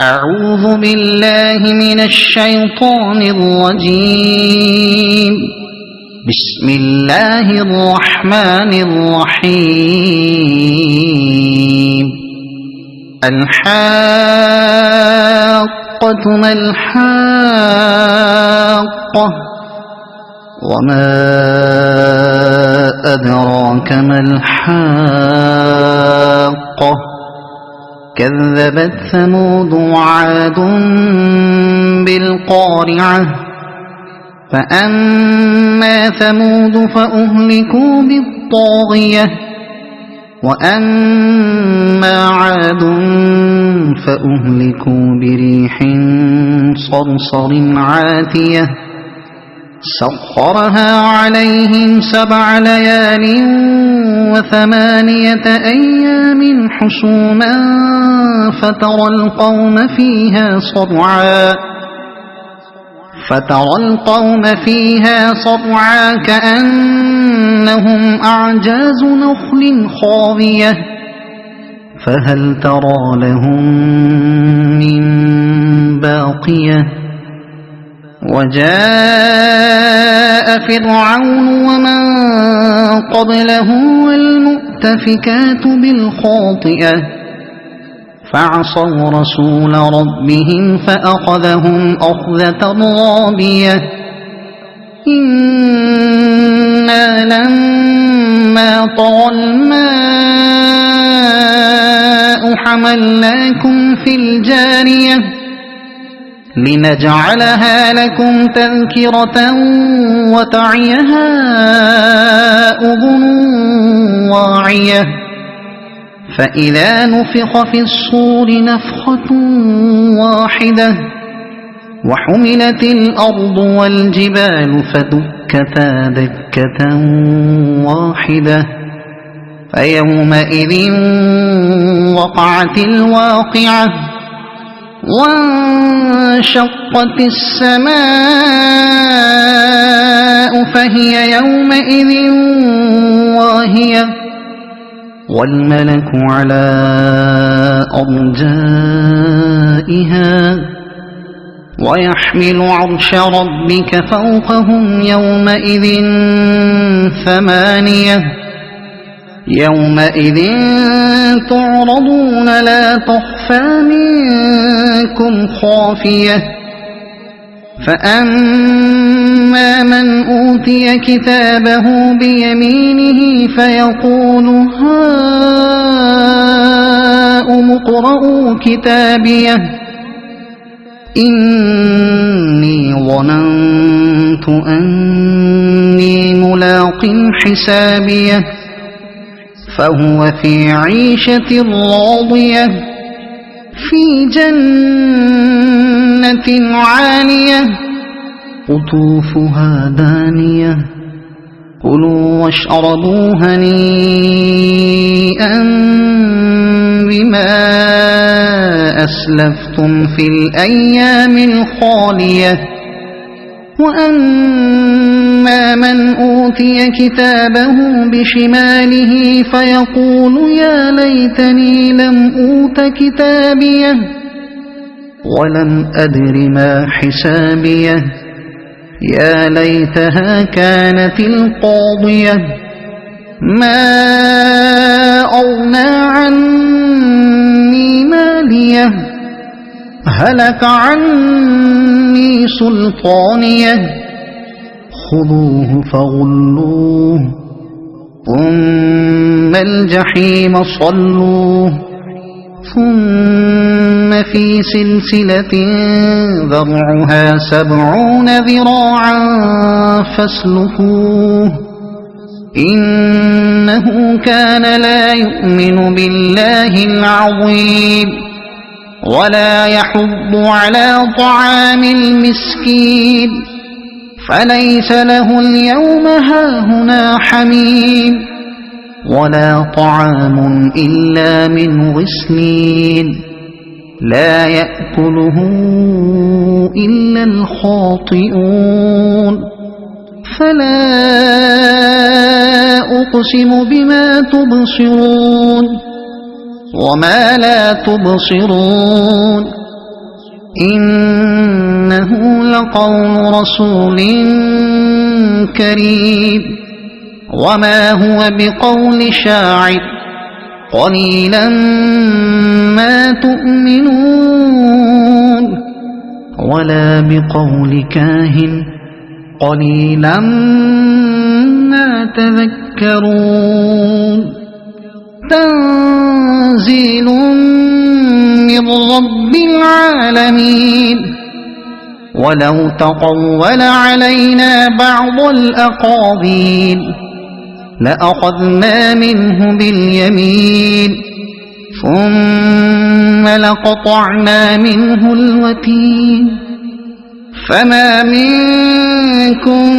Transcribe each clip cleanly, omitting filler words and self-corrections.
أعوذ بالله من الشيطان الرجيم. بسم الله الرحمن الرحيم. الحاقة ما الحاقة وما أدراك ما الحاقة كذبت ثمود وعاد بالقارعة فأما ثمود فأهلكوا بالطاغية وأما عاد فأهلكوا بريح صرصر عاتية سخرها عليهم 7 ليال و8 أيام حسوما فترى القوم فيها صرعا كأنهم أعجاز نخل خاوية فهل ترى لهم من باقية وجاء فرعون ومن قبله والمؤتفكات بالخاطئة فعصوا رسول ربهم فأخذهم أخذة رابية إنا لما طغى الماء حملناكم في الجارية لنجعلها لكم تذكرة وتعيها أذن واعية فإذا نفخ في الصور نفخة واحدة وحملت الأرض والجبال فدكتا دكة واحدة فيومئذ وقعت الواقعة وانشقت السماء فهي يومئذ واهية والملك على أرجائها ويحمل عرش ربك فوقهم يومئذ 8 يومئذ تعرضون لا تخفى منكم خافية فأما من أوتي كتابه بيمينه فيقول هاؤم اقرءوا كتابيه إني ظننت أني ملاق حسابيه فهو في عيشة راضية في جنة عالية قطوفها دانية كلوا واشربوا هنيئا بما أسلفتم في الأيام الخالية وأما من أوتي كتابه بشماله فيقول يا ليتني لم أوت كتابيه ولم أدر ما حسابيه يا ليتها كانت القاضية ما أغنى عني ماليه هلك عني سلطانيه خذوه فغلوه ثم الجحيم صلوه ثم في سلسلة ذرعها 70 ذراعا فاسلكوه إنه كان لا يؤمن بالله العظيم ولا يحض على طعام المسكين فليس له اليوم هاهنا حميم ولا طعام إلا من غسلين لا يأكله إلا الخاطئون فلا أقسم بما تبصرون وما لا تبصرون إنه لقول رسول كريم وما هو بقول شاعر قليلا ما تؤمنون ولا بقول كاهن قليلا ما تذكرون تنزيل من رب العالمين ولو تقول علينا بعض الأقاويل لأخذنا منه باليمين ثم لقطعنا منه الوتين فما منكم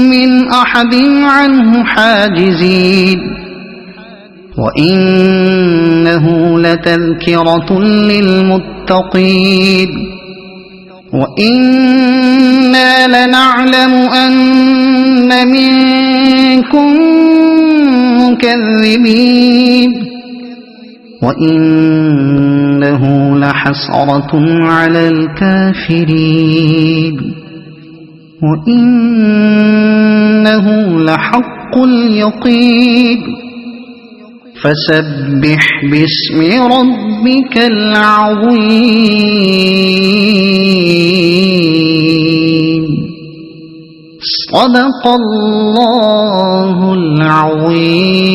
من أحد عنه حاجزين وإنه لتذكرة للمتقين وإنا لنعلم أن منكم مكذبين وإنه لحسرة على الكافرين وإنه لحق اليقين فسبح باسم ربك العظيم صدق الله العظيم.